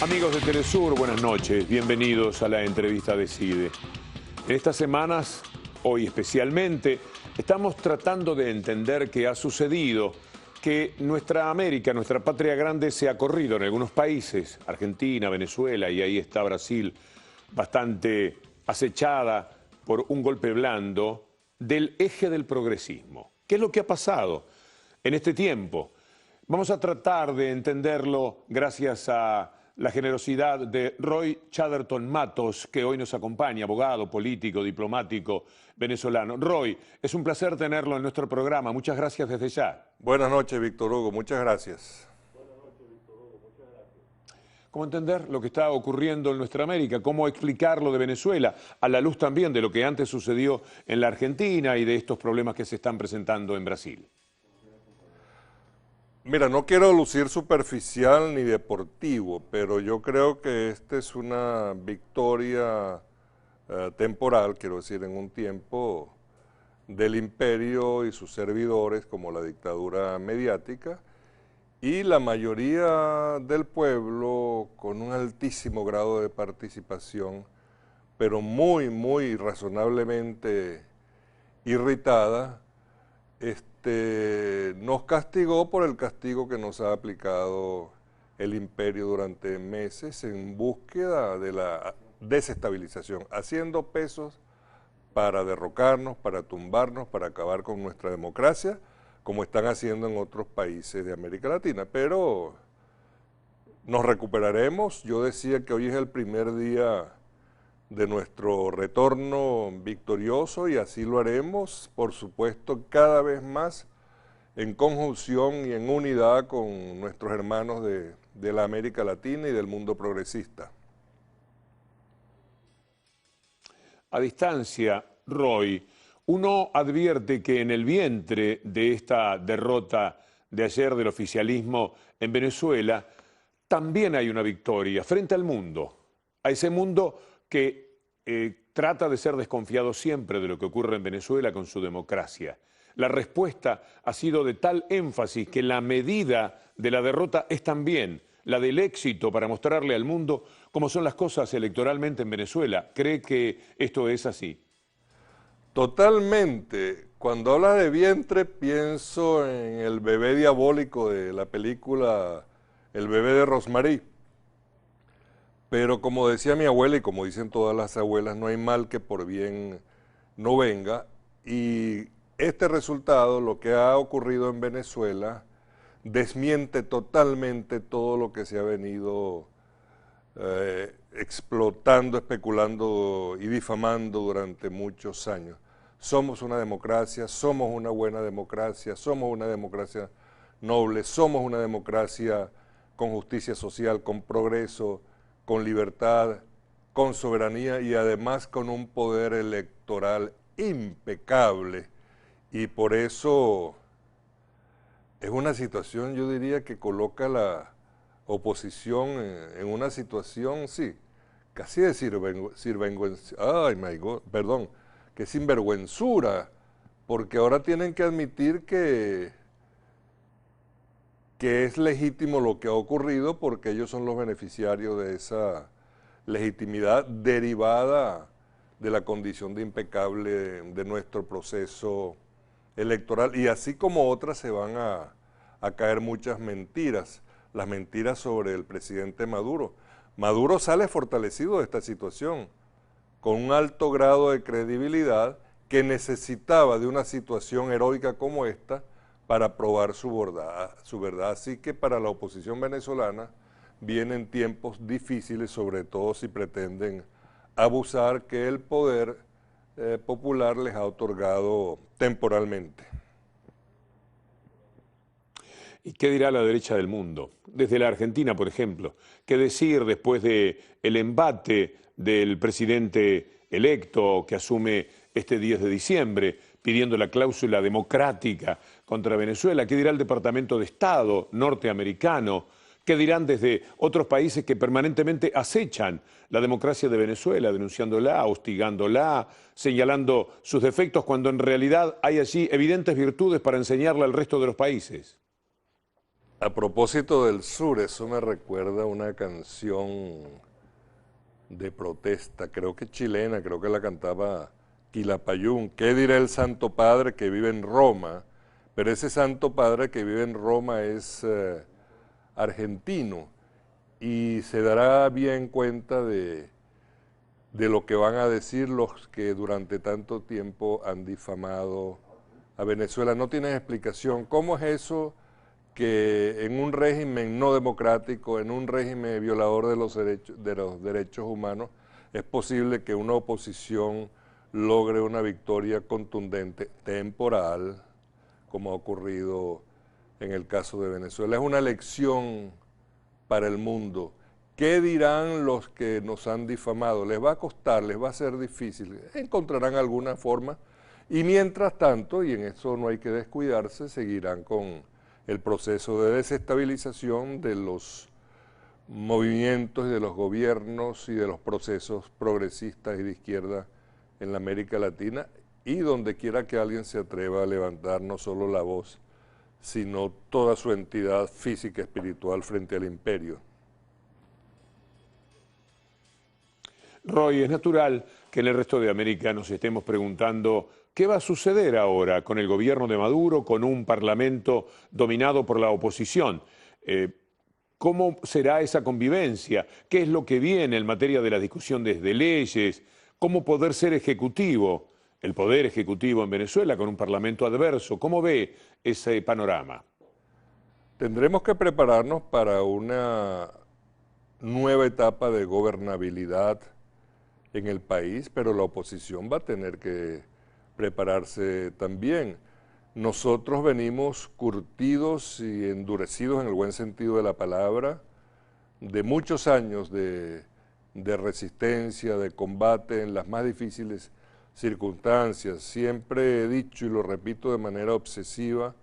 Amigos de Telesur, buenas noches. Bienvenidos a la entrevista de CIDE. En estas semanas, hoy especialmente, estamos tratando de entender qué ha sucedido, que nuestra América, nuestra patria grande, se ha corrido en algunos países, Argentina, Venezuela, y ahí está Brasil, bastante acechada por un golpe blando del eje del progresismo. ¿Qué es lo que ha pasado en este tiempo? Vamos a tratar de entenderlo gracias a la generosidad de Roy Chatterton Matos, que hoy nos acompaña, abogado, político, diplomático venezolano. Roy, es un placer tenerlo en nuestro programa. Muchas gracias desde ya. Buenas noches, Víctor Hugo. Muchas gracias. ¿Cómo entender lo que está ocurriendo en nuestra América? ¿Cómo explicarlo de Venezuela? A la luz también de lo que antes sucedió en la Argentina y de estos problemas que se están presentando en Brasil. Mira, no quiero lucir superficial ni deportivo, pero yo creo que esta es una victoria temporal, quiero decir, en un tiempo del imperio y sus servidores, como la dictadura mediática, y la mayoría del pueblo con un altísimo grado de participación, pero muy razonablemente irritada, nos castigó por el castigo que nos ha aplicado el imperio durante meses en búsqueda de la desestabilización, haciendo pesos para derrocarnos, para tumbarnos, para acabar con nuestra democracia, como están haciendo en otros países de América Latina. Pero nos recuperaremos. Yo decía que hoy es el primer día de nuestro retorno victorioso y así lo haremos, por supuesto, cada vez más en conjunción y en unidad con nuestros hermanos de la América Latina y del mundo progresista. A distancia, Roy, uno advierte que en el vientre de esta derrota de ayer del oficialismo en Venezuela también hay una victoria frente al mundo, a ese mundo que trata de ser desconfiado siempre de lo que ocurre en Venezuela con su democracia. La respuesta ha sido de tal énfasis que la medida de la derrota es también la del éxito para mostrarle al mundo cómo son las cosas electoralmente en Venezuela. ¿Cree que esto es así? Totalmente. Cuando hablas de vientre pienso en el bebé diabólico de la película El bebé de Rosmarie. Pero como decía mi abuela y como dicen todas las abuelas, no hay mal que por bien no venga. Y este resultado, lo que ha ocurrido en Venezuela, desmiente totalmente todo lo que se ha venido explotando, especulando y difamando durante muchos años. Somos una democracia, somos una buena democracia, somos una democracia noble, somos una democracia con justicia social, con progreso, con libertad, con soberanía y además con un poder electoral impecable. Y por eso es una situación, yo diría, que coloca a la oposición en una situación, sí, casi de que sinvergüenzura, porque ahora tienen que admitir que es legítimo lo que ha ocurrido porque ellos son los beneficiarios de esa legitimidad derivada de la condición de impecable de nuestro proceso electoral. Y así como otras se van a caer muchas mentiras, las mentiras sobre el presidente Maduro. Maduro sale fortalecido de esta situación, con un alto grado de credibilidad que necesitaba de una situación heroica como esta para probar su verdad. Así que para la oposición venezolana vienen tiempos difíciles, sobre todo si pretenden abusar que el poder popular les ha otorgado temporalmente. ¿Y qué dirá la derecha del mundo? Desde la Argentina, por ejemplo. ¿Qué decir después del embate del presidente electo que asume este 10 de diciembre, pidiendo la cláusula democrática contra Venezuela? ¿Qué dirá el Departamento de Estado norteamericano? ¿Qué dirán desde otros países que permanentemente acechan la democracia de Venezuela, denunciándola, hostigándola, señalando sus defectos, cuando en realidad hay allí evidentes virtudes para enseñarle al resto de los países? A propósito del sur, eso me recuerda a una canción de protesta, creo que chilena, creo que la cantaba Quilapayún. ¿Qué dirá el Santo Padre que vive en Roma? Pero ese Santo Padre que vive en Roma es argentino y se dará bien cuenta de lo que van a decir los que durante tanto tiempo han difamado a Venezuela. No tienen explicación. ¿Cómo es eso que en un régimen no democrático, en un régimen violador de los derechos humanos, es posible que una oposición logre una victoria contundente, temporal, como ha ocurrido en el caso de Venezuela? Es una lección para el mundo. ¿Qué dirán los que nos han difamado? Les va a costar, les va a ser difícil, encontrarán alguna forma y mientras tanto, y en eso no hay que descuidarse, seguirán con el proceso de desestabilización de los movimientos y de los gobiernos y de los procesos progresistas y de izquierda en la América Latina y donde quiera que alguien se atreva a levantar no solo la voz, sino toda su entidad física y espiritual frente al imperio. Roy, es natural que en el resto de América nos estemos preguntando qué va a suceder ahora con el gobierno de Maduro, con un parlamento dominado por la oposición. ¿Cómo será esa convivencia? ¿Qué es lo que viene en materia de la discusión desde leyes? ¿Cómo poder ser ejecutivo, el poder ejecutivo en Venezuela con un parlamento adverso? ¿Cómo ve ese panorama? Tendremos que prepararnos para una nueva etapa de gobernabilidad en el país, pero la oposición va a tener que prepararse también. Nosotros venimos curtidos y endurecidos en el buen sentido de la palabra, de muchos años de resistencia, de combate en las más difíciles circunstancias. Siempre he dicho y lo repito de manera obsesiva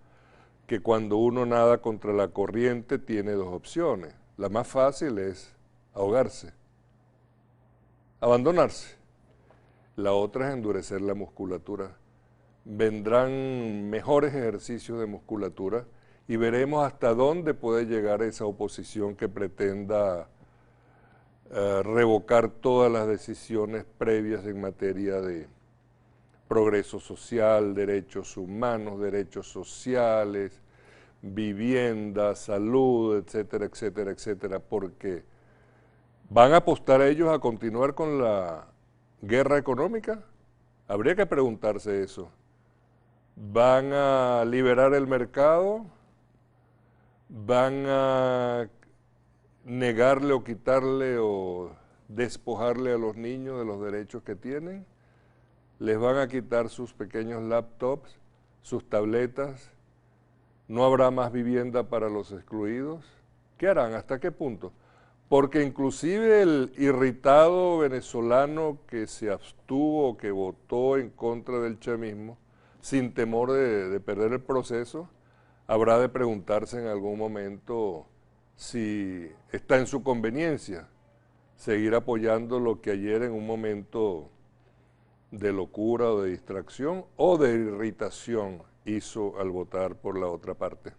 que cuando uno nada contra la corriente tiene dos opciones. La más fácil es ahogarse, abandonarse. La otra es endurecer la musculatura. Vendrán mejores ejercicios de musculatura y veremos hasta dónde puede llegar esa oposición que pretenda revocar todas las decisiones previas en materia de progreso social, derechos humanos, derechos sociales, vivienda, salud, etcétera, etcétera, etcétera, porque ¿van a apostar ellos a continuar con la guerra económica? Habría que preguntarse eso. ¿Van a liberar el mercado? ¿Van a negarle o quitarle o despojarle a los niños de los derechos que tienen? ¿Les van a quitar sus pequeños laptops, sus tabletas? ¿No habrá más vivienda para los excluidos? ¿Qué harán? ¿Hasta qué punto? Porque inclusive el irritado venezolano que se abstuvo, que votó en contra del chavismo, sin temor de perder el proceso, habrá de preguntarse en algún momento si está en su conveniencia seguir apoyando lo que ayer en un momento de locura o de distracción o de irritación hizo al votar por la otra parte.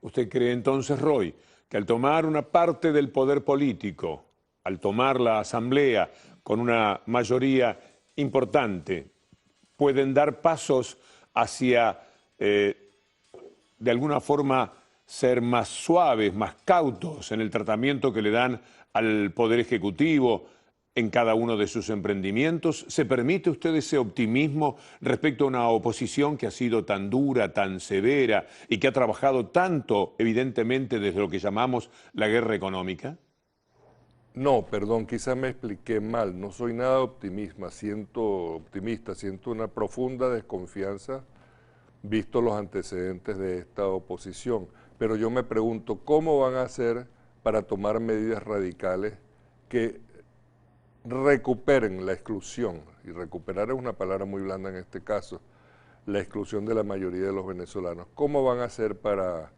¿Usted cree entonces, Roy, que al tomar una parte del poder político, al tomar la Asamblea con una mayoría importante, pueden dar pasos hacia, de alguna forma, ser más suaves, más cautos en el tratamiento que le dan al Poder Ejecutivo en cada uno de sus emprendimientos? ¿Se permite usted ese optimismo respecto a una oposición que ha sido tan dura, tan severa y que ha trabajado tanto, evidentemente, desde lo que llamamos la guerra económica? No, perdón, quizás me expliqué mal, no soy nada optimista, siento una profunda desconfianza visto los antecedentes de esta oposición, pero yo me pregunto cómo van a hacer para tomar medidas radicales que recuperen la exclusión, y recuperar es una palabra muy blanda en este caso, la exclusión de la mayoría de los venezolanos. ¿Cómo van a hacer para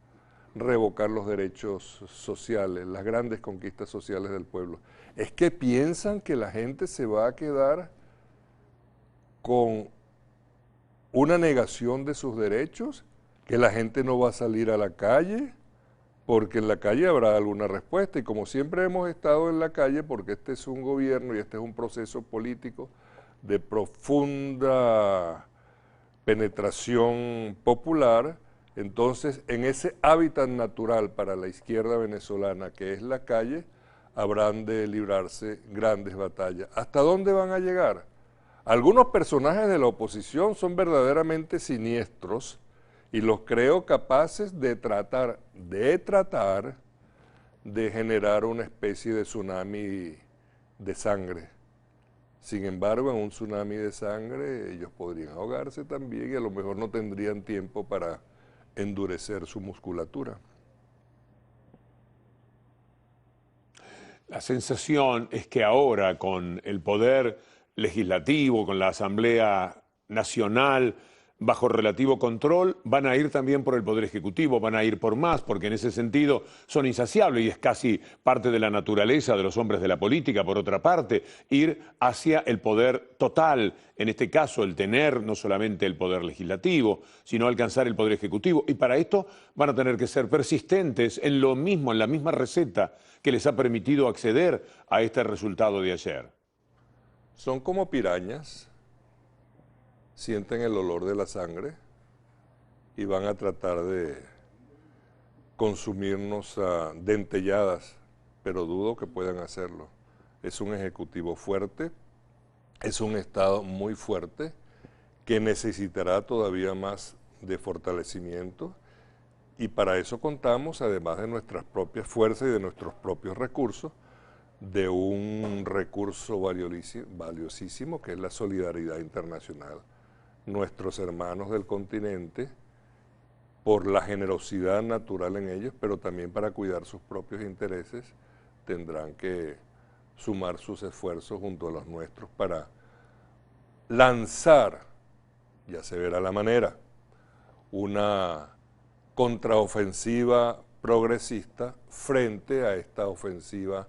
revocar los derechos sociales, las grandes conquistas sociales del pueblo? ¿Es que piensan que la gente se va a quedar con una negación de sus derechos? que la gente no va a salir a la calle, porque en la calle habrá alguna respuesta, y como siempre hemos estado en la calle, porque este es un gobierno y este es un proceso político de profunda penetración popular, entonces en ese hábitat natural para la izquierda venezolana, que es la calle, habrán de librarse grandes batallas. ¿Hasta dónde van a llegar? Algunos personajes de la oposición son verdaderamente siniestros, y los creo capaces de tratar de generar una especie de tsunami de sangre. Sin embargo, en un tsunami de sangre ellos podrían ahogarse también y a lo mejor no tendrían tiempo para endurecer su musculatura. La sensación es que ahora con el poder legislativo, con la Asamblea Nacional bajo relativo control, van a ir también por el Poder Ejecutivo, van a ir por más, porque en ese sentido son insaciables y es casi parte de la naturaleza de los hombres de la política, por otra parte, ir hacia el poder total, en este caso el tener no solamente el Poder Legislativo, sino alcanzar el Poder Ejecutivo, y para esto van a tener que ser persistentes en lo mismo, en la misma receta que les ha permitido acceder a este resultado de ayer. Son como pirañas, sienten el olor de la sangre y van a tratar de consumirnos a dentelladas, pero dudo que puedan hacerlo. Es un ejecutivo fuerte, es un Estado muy fuerte que necesitará todavía más de fortalecimiento, y para eso contamos, además de nuestras propias fuerzas y de nuestros propios recursos, de un recurso valiosísimo que es la solidaridad internacional. Nuestros hermanos del continente, por la generosidad natural en ellos, pero también para cuidar sus propios intereses, tendrán que sumar sus esfuerzos junto a los nuestros para lanzar, ya se verá la manera, una contraofensiva progresista frente a esta ofensiva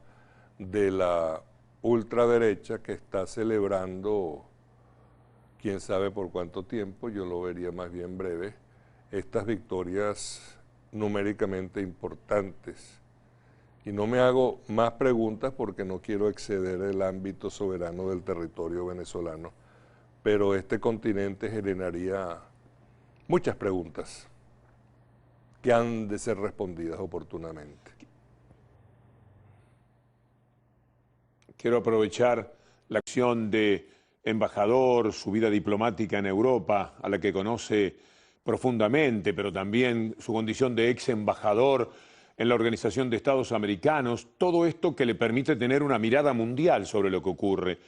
de la ultraderecha que está celebrando, quién sabe por cuánto tiempo, yo lo vería más bien breve, estas victorias numéricamente importantes. Y no me hago más preguntas porque no quiero exceder el ámbito soberano del territorio venezolano, pero este continente generaría muchas preguntas que han de ser respondidas oportunamente. Quiero aprovechar la acción de embajador, su vida diplomática en Europa, a la que conoce profundamente, pero también su condición de ex embajador en la Organización de Estados Americanos, todo esto que le permite tener una mirada mundial sobre lo que ocurre.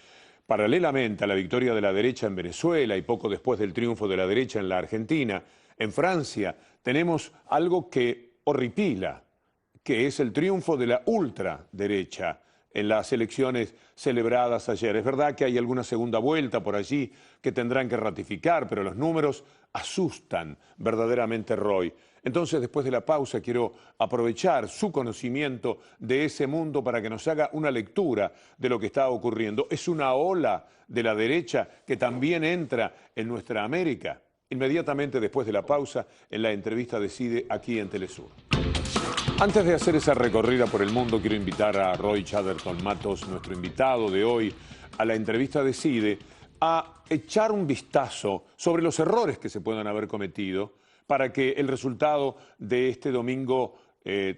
Paralelamente a la victoria de la derecha en Venezuela y poco después del triunfo de la derecha en la Argentina, en Francia tenemos algo que horripila, que es el triunfo de la ultraderecha en las elecciones celebradas ayer. Es verdad que hay alguna segunda vuelta por allí que tendrán que ratificar, pero los números asustan verdaderamente, Roy. Entonces, después de la pausa, quiero aprovechar su conocimiento de ese mundo para que nos haga una lectura de lo que está ocurriendo. ¿Es una ola de la derecha que también entra en nuestra América? Inmediatamente después de la pausa, en la entrevista Decide aquí en Telesur. Antes de hacer esa recorrida por el mundo, quiero invitar a Roy Chatterton Matos, nuestro invitado de hoy, a la entrevista Decide, a echar un vistazo sobre los errores que se puedan haber cometido para que el resultado de este domingo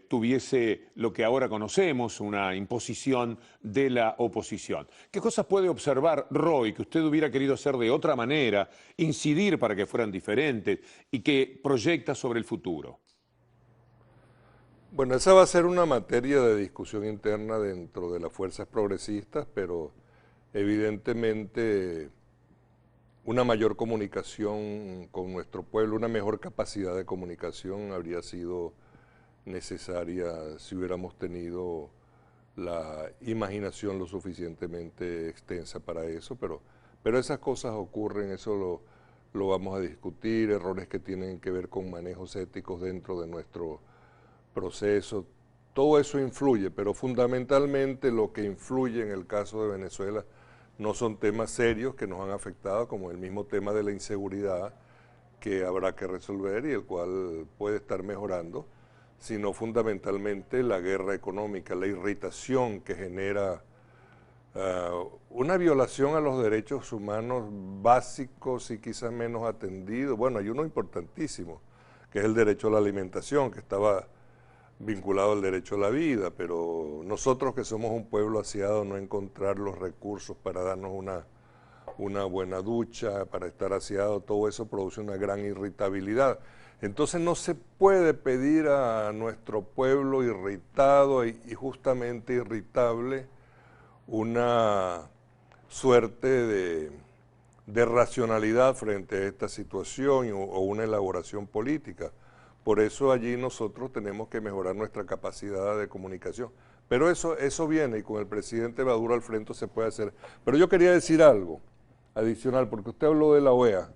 tuviese lo que ahora conocemos, una imposición de la oposición. ¿Qué cosas puede observar Roy que usted hubiera querido hacer de otra manera, incidir para que fueran diferentes y que proyecta sobre el futuro? Bueno, esa va a ser una materia de discusión interna dentro de las fuerzas progresistas, pero evidentemente una mayor comunicación con nuestro pueblo, una mejor capacidad de comunicación habría sido necesaria si hubiéramos tenido la imaginación lo suficientemente extensa para eso, pero esas cosas ocurren, eso lo vamos a discutir, errores que tienen que ver con manejos éticos dentro de nuestro proceso, todo eso influye, pero fundamentalmente lo que influye en el caso de Venezuela no son temas serios que nos han afectado, como el mismo tema de la inseguridad, que habrá que resolver y el cual puede estar mejorando, sino fundamentalmente la guerra económica, la irritación que genera una violación a los derechos humanos básicos y quizás menos atendidos. Bueno, hay uno importantísimo, que es el derecho a la alimentación, que estaba vinculado al derecho a la vida, pero nosotros que somos un pueblo aseado, no encontrar los recursos para darnos una buena ducha, para estar aseado, todo eso produce una gran irritabilidad. Entonces no se puede pedir a nuestro pueblo irritado y justamente irritable una suerte de racionalidad frente a esta situación o una elaboración política. Por eso allí nosotros tenemos que mejorar nuestra capacidad de comunicación. Pero eso viene y con el presidente Maduro al frente se puede hacer. Pero yo quería decir algo adicional, porque usted habló de la OEA.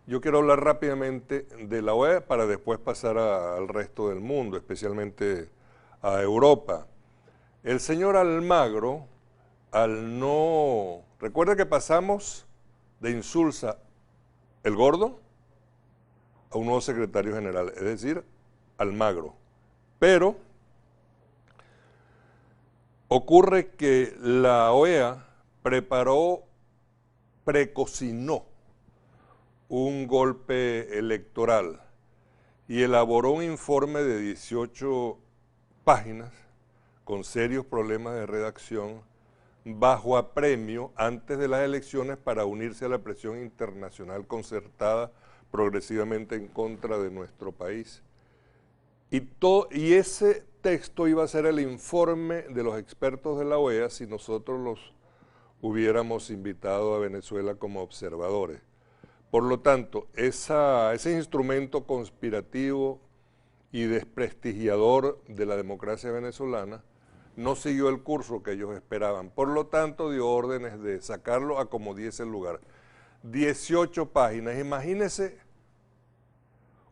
Yo quiero hablar rápidamente de la OEA para después pasar al resto del mundo, especialmente a Europa. El señor Almagro, recuerda que pasamos de Insulza, el Gordo, a un nuevo secretario general, es decir, Almagro. Pero ocurre que la OEA precocinó un golpe electoral y elaboró un informe de 18 páginas con serios problemas de redacción bajo apremio antes de las elecciones para unirse a la presión internacional concertada progresivamente en contra de nuestro país. Y ese texto iba a ser el informe de los expertos de la OEA si nosotros los hubiéramos invitado a Venezuela como observadores. Por lo tanto, ese instrumento conspirativo y desprestigiador de la democracia venezolana no siguió el curso que ellos esperaban. Por lo tanto, dio órdenes de sacarlo a como diese el lugar. 18 páginas. Imagínese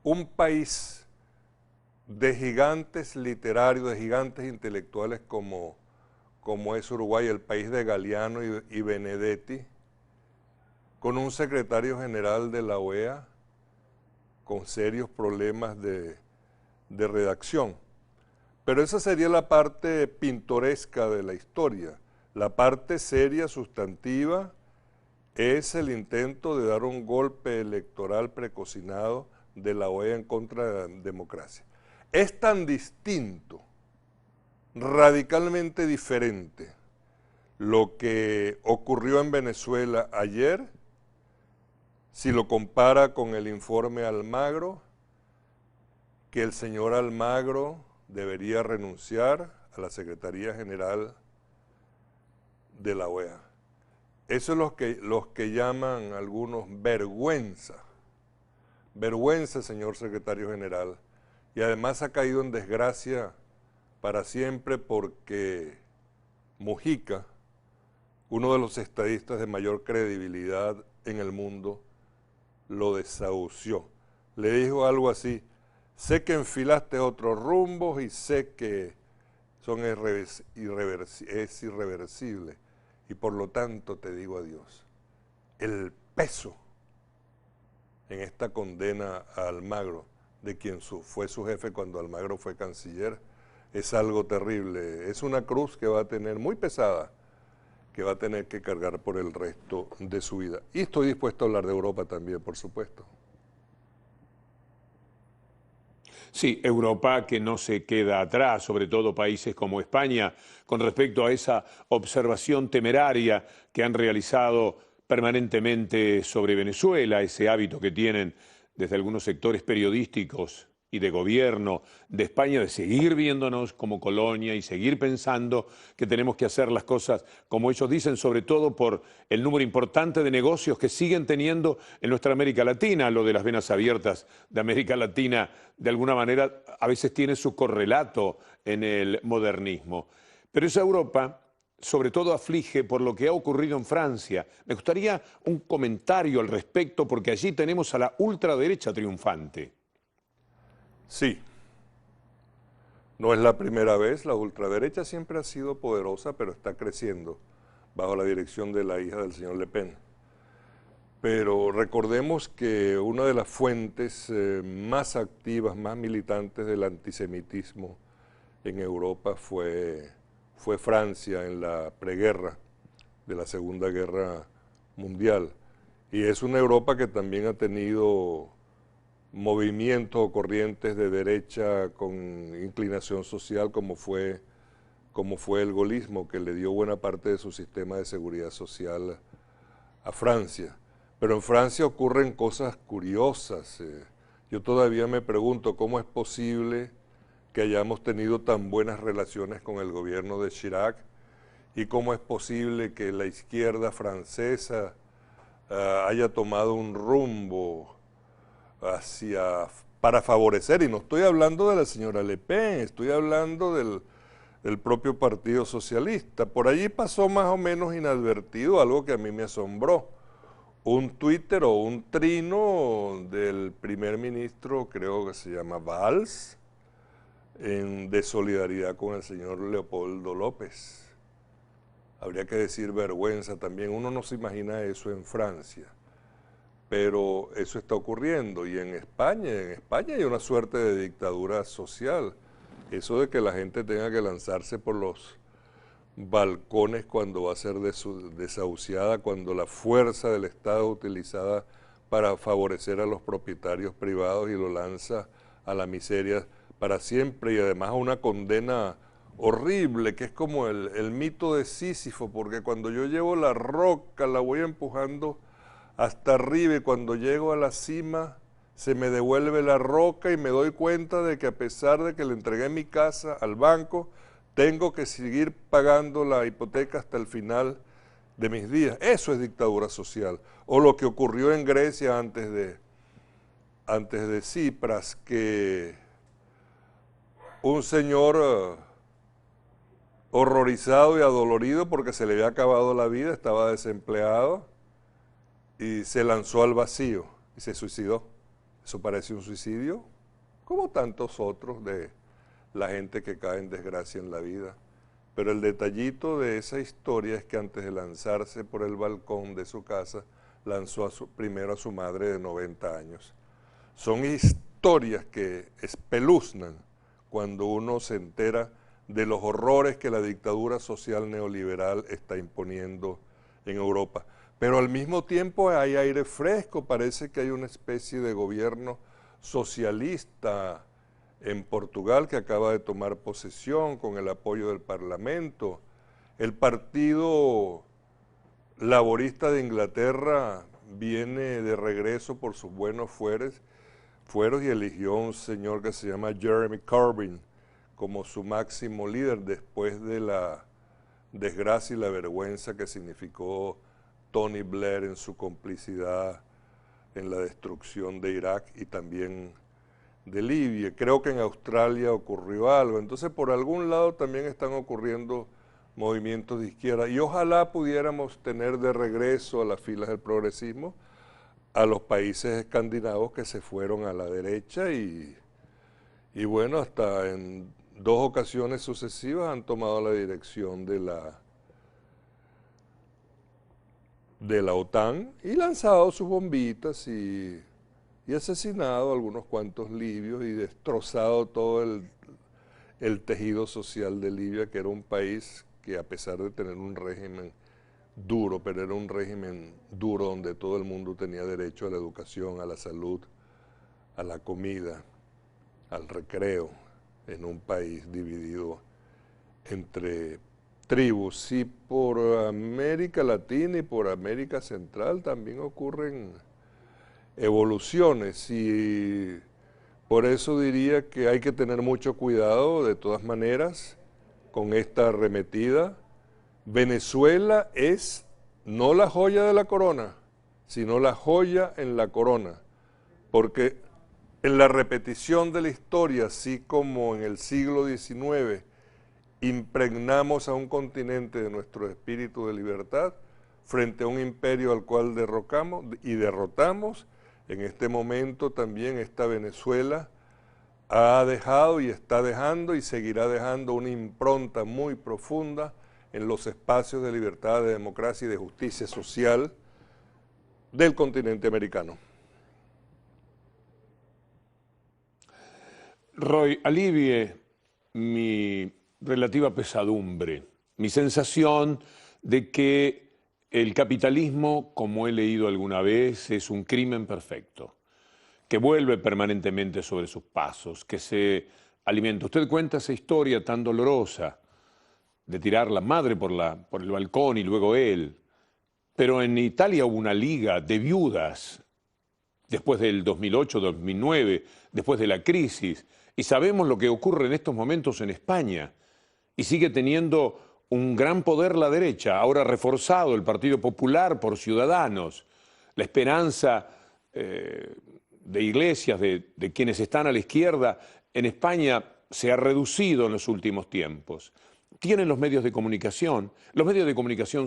un país de gigantes literarios, de gigantes intelectuales como es Uruguay, el país de Galeano y Benedetti, con un secretario general de la OEA con serios problemas de redacción. Pero esa sería la parte pintoresca de la historia. La parte seria, sustantiva, es el intento de dar un golpe electoral precocinado de la OEA en contra de la democracia. Es tan distinto, radicalmente diferente, lo que ocurrió en Venezuela ayer, si lo compara con el informe Almagro, que el señor Almagro debería renunciar a la Secretaría General de la OEA. Eso es los que llaman algunos vergüenza. Vergüenza, señor secretario general. Y además ha caído en desgracia para siempre porque Mujica, uno de los estadistas de mayor credibilidad en el mundo, lo desahució. Le dijo algo así: sé que enfilaste otros rumbos y sé que es irreversible y por lo tanto te digo adiós. El peso en esta condena a Almagro, de quien fue su jefe cuando Almagro fue canciller, es algo terrible. Es una cruz que va a tener muy pesada, que va a tener que cargar por el resto de su vida. Y estoy dispuesto a hablar de Europa también, por supuesto. Sí, Europa que no se queda atrás, sobre todo países como España, con respecto a esa observación temeraria que han realizado permanentemente sobre Venezuela, ese hábito que tienen desde algunos sectores periodísticos y de gobierno de España de seguir viéndonos como colonia y seguir pensando que tenemos que hacer las cosas como ellos dicen, sobre todo por el número importante de negocios que siguen teniendo en nuestra América Latina. Lo de las venas abiertas de América Latina, de alguna manera, a veces tiene su correlato en el modernismo. Pero esa Europa, sobre todo, aflige por lo que ha ocurrido en Francia. Me gustaría un comentario al respecto, porque allí tenemos a la ultraderecha triunfante. Sí, no es la primera vez, la ultraderecha siempre ha sido poderosa, pero está creciendo bajo la dirección de la hija del señor Le Pen. pero recordemos que una de las fuentes más activas, más militantes del antisemitismo en Europa fue Francia en la preguerra de la Segunda Guerra Mundial. Y es una Europa que también ha tenido movimientos o corrientes de derecha con inclinación social como fue el gaullismo, que le dio buena parte de su sistema de seguridad social a Francia. Pero en Francia ocurren cosas curiosas. Yo todavía me pregunto cómo es posible que hayamos tenido tan buenas relaciones con el gobierno de Chirac y cómo es posible que la izquierda francesa haya tomado un rumbo para favorecer, y no estoy hablando de la señora Le Pen, estoy hablando del propio Partido Socialista. Por allí pasó más o menos inadvertido algo que a mí me asombró. Un Twitter o un trino del primer ministro, creo que se llama Valls, de solidaridad con el señor Leopoldo López. Habría que decir vergüenza también. Uno no se imagina eso en Francia, pero eso está ocurriendo. Y en España hay una suerte de dictadura social. Eso de que la gente tenga que lanzarse por los balcones cuando va a ser desahuciada, cuando la fuerza del Estado es utilizada para favorecer a los propietarios privados y lo lanza a la miseria para siempre, y además a una condena horrible, que es como el mito de Sísifo, porque cuando yo llevo la roca la voy empujando hasta arriba y cuando llego a la cima se me devuelve la roca y me doy cuenta de que a pesar de que le entregué mi casa al banco, tengo que seguir pagando la hipoteca hasta el final de mis días. Eso es dictadura social. O lo que ocurrió en Grecia antes de Tsipras, que un señor horrorizado y adolorido porque se le había acabado la vida, estaba desempleado y se lanzó al vacío y se suicidó. Eso parece un suicidio, como tantos otros de la gente que cae en desgracia en la vida. Pero el detallito de esa historia es que antes de lanzarse por el balcón de su casa, lanzó primero a su madre de 90 años. Son historias que espeluznan cuando uno se entera de los horrores que la dictadura social neoliberal está imponiendo en Europa. Pero al mismo tiempo hay aire fresco, parece que hay una especie de gobierno socialista en Portugal que acaba de tomar posesión con el apoyo del Parlamento. El Partido Laborista de Inglaterra viene de regreso por sus buenos fueros y eligió a un señor que se llama Jeremy Corbyn como su máximo líder después de la desgracia y la vergüenza que significó Tony Blair en su complicidad en la destrucción de Irak y también de Libia. Creo que en Australia ocurrió algo. Entonces, por algún lado también están ocurriendo movimientos de izquierda y ojalá pudiéramos tener de regreso a las filas del progresismo a los países escandinavos que se fueron a la derecha y bueno, hasta en 2 ocasiones sucesivas han tomado la dirección de la OTAN y lanzado sus bombitas y asesinado a algunos cuantos libios y destrozado todo el tejido social de Libia, que era un país que a pesar de tener un régimen duro, pero era un régimen duro donde todo el mundo tenía derecho a la educación, a la salud, a la comida, al recreo, en un país dividido entre tribus. Y por América Latina y por América Central también ocurren evoluciones y por eso diría que hay que tener mucho cuidado de todas maneras con esta arremetida. Venezuela es no la joya de la corona, sino la joya en la corona, porque en la repetición de la historia, así como en el siglo XIX, impregnamos a un continente de nuestro espíritu de libertad frente a un imperio al cual derrotamos, en este momento también esta Venezuela ha dejado y está dejando y seguirá dejando una impronta muy profunda en los espacios de libertad, de democracia y de justicia social del continente americano. Roy, alivie mi relativa pesadumbre, mi sensación de que el capitalismo, como he leído alguna vez, es un crimen perfecto, que vuelve permanentemente sobre sus pasos, que se alimenta. Usted cuenta esa historia tan dolorosa de tirar la madre por el balcón y luego él. Pero en Italia hubo una liga de viudas después del 2008-2009, después de la crisis, y sabemos lo que ocurre en estos momentos en España, y sigue teniendo un gran poder la derecha, ahora reforzado el Partido Popular por Ciudadanos, la esperanza de Iglesias, de quienes están a la izquierda, en España se ha reducido en los últimos tiempos. Tienen los medios de comunicación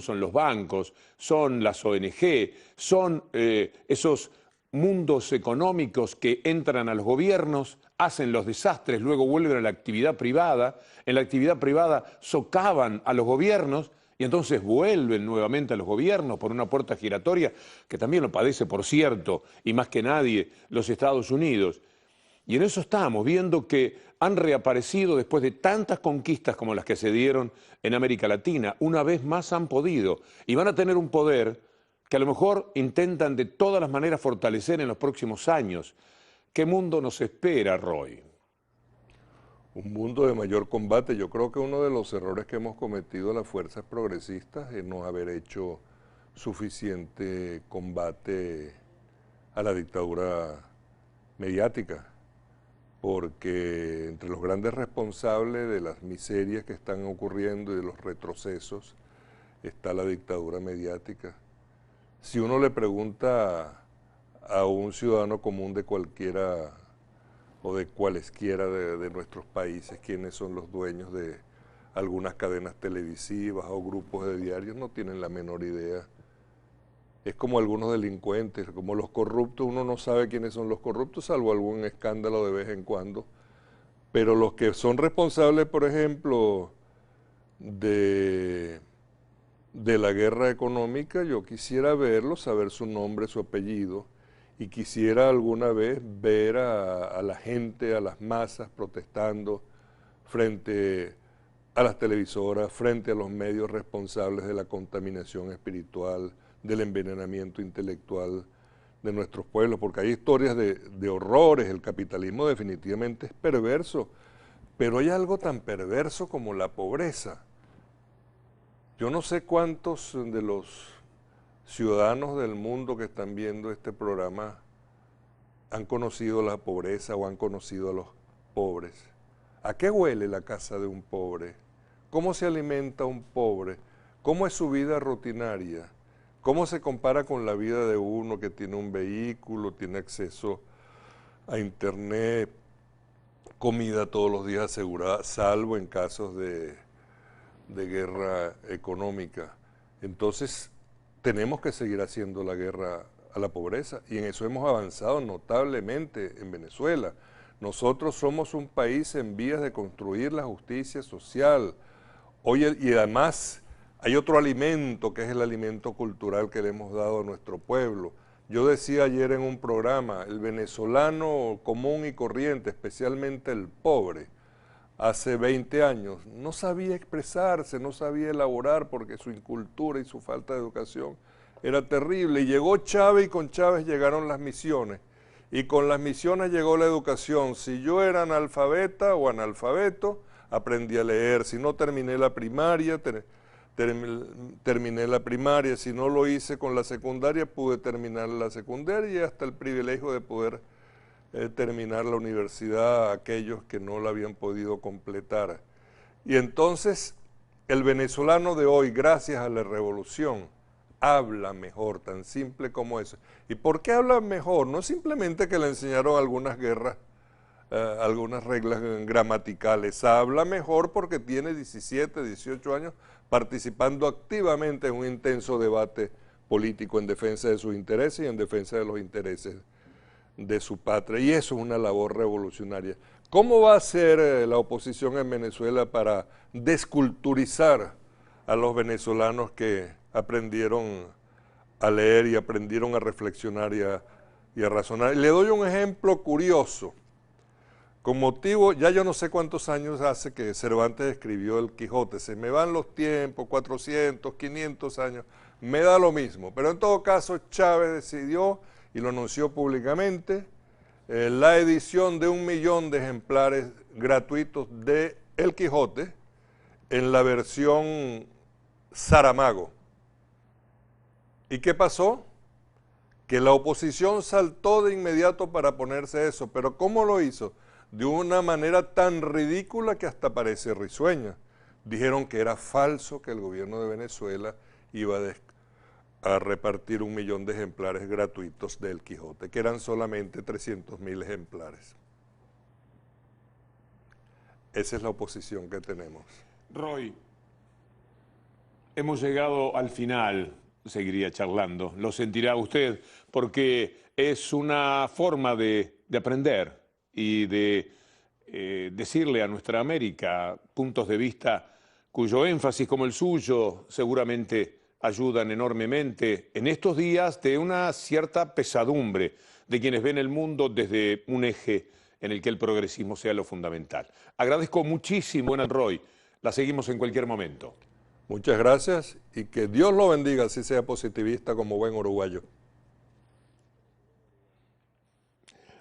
son los bancos, son las ONG, son esos mundos económicos que entran a los gobiernos, hacen los desastres, luego vuelven a la actividad privada, en la actividad privada socavan a los gobiernos y entonces vuelven nuevamente a los gobiernos por una puerta giratoria, que también lo padece, por cierto, y más que nadie, los Estados Unidos. Y en eso estamos, viendo que han reaparecido después de tantas conquistas como las que se dieron en América Latina. Una vez más han podido y van a tener un poder que a lo mejor intentan de todas las maneras fortalecer en los próximos años. ¿Qué mundo nos espera, Roy? Un mundo de mayor combate. Yo creo que uno de los errores que hemos cometido las fuerzas progresistas es no haber hecho suficiente combate a la dictadura mediática, porque entre los grandes responsables de las miserias que están ocurriendo y de los retrocesos está la dictadura mediática. Si uno le pregunta a un ciudadano común de cualquiera o de cualesquiera de nuestros países quiénes son los dueños de algunas cadenas televisivas o grupos de diarios, no tienen la menor idea. Es como algunos delincuentes, como los corruptos, uno no sabe quiénes son los corruptos, salvo algún escándalo de vez en cuando. Pero los que son responsables, por ejemplo, de la guerra económica, yo quisiera verlos, saber su nombre, su apellido, y quisiera alguna vez ver a la gente, a las masas protestando frente a las televisoras, frente a los medios responsables de la contaminación espiritual, del envenenamiento intelectual de nuestros pueblos, porque hay historias de horrores. El capitalismo definitivamente es perverso, pero hay algo tan perverso como la pobreza. Yo no sé cuántos de los ciudadanos del mundo que están viendo este programa han conocido la pobreza o han conocido a los pobres. ¿A qué huele la casa de un pobre? ¿Cómo se alimenta un pobre? ¿Cómo es su vida rutinaria? ¿Cómo se compara con la vida de uno que tiene un vehículo, tiene acceso a internet, comida todos los días asegurada, salvo en casos de guerra económica? Entonces, tenemos que seguir haciendo la guerra a la pobreza y en eso hemos avanzado notablemente en Venezuela. Nosotros somos un país en vías de construir la justicia social. Hoy, y además hay otro alimento que es el alimento cultural que le hemos dado a nuestro pueblo. Yo decía ayer en un programa, el venezolano común y corriente, especialmente el pobre, hace 20 años no sabía expresarse, no sabía elaborar porque su incultura y su falta de educación era terrible. Y llegó Chávez y con Chávez llegaron las misiones. Y con las misiones llegó la educación. Si yo era analfabeta o analfabeto, aprendí a leer. Si no terminé la primaria, terminé la primaria. Si no lo hice con la secundaria, pude terminar la secundaria y hasta el privilegio de poder terminar la universidad a aquellos que no la habían podido completar. Y entonces el venezolano de hoy, gracias a la revolución, habla mejor, tan simple como eso. ¿Y por qué habla mejor? No simplemente que le enseñaron algunas guerras, algunas reglas gramaticales. Habla mejor porque tiene 17, 18 años participando activamente en un intenso debate político en defensa de sus intereses y en defensa de los intereses de su patria. Y eso es una labor revolucionaria. ¿Cómo va a ser la oposición en Venezuela para desculturizar a los venezolanos que aprendieron a leer y aprendieron a reflexionar y a razonar. Le doy un ejemplo curioso. Con motivo, ya yo no sé cuántos años hace que Cervantes escribió El Quijote, se me van los tiempos, 400, 500 años, me da lo mismo. Pero en todo caso, Chávez decidió, y lo anunció públicamente, la edición de 1 millón de ejemplares gratuitos de El Quijote en la versión Saramago. ¿Y qué pasó? Que la oposición saltó de inmediato para ponerse eso, pero ¿cómo lo hizo? De una manera tan ridícula que hasta parece risueña. Dijeron que era falso que el gobierno de Venezuela iba a repartir 1 millón de ejemplares gratuitos del Quijote, que eran solamente 300.000 ejemplares. Esa es la oposición que tenemos. Roy, hemos llegado al final, seguiría charlando, lo sentirá usted, porque es una forma de aprender y de decirle a nuestra América puntos de vista cuyo énfasis como el suyo seguramente ayudan enormemente en estos días de una cierta pesadumbre de quienes ven el mundo desde un eje en el que el progresismo sea lo fundamental. Agradezco muchísimo, Roy. La seguimos en cualquier momento. Muchas gracias y que Dios lo bendiga, así sea positivista como buen uruguayo.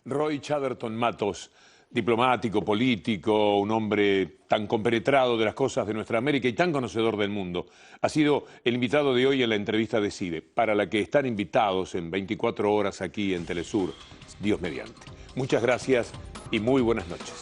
Roy Chatterton Matos, diplomático, político, un hombre tan compenetrado de las cosas de nuestra América y tan conocedor del mundo, ha sido el invitado de hoy en la entrevista de CIDE, para la que están invitados en 24 horas aquí en Telesur, Dios mediante. Muchas gracias y muy buenas noches.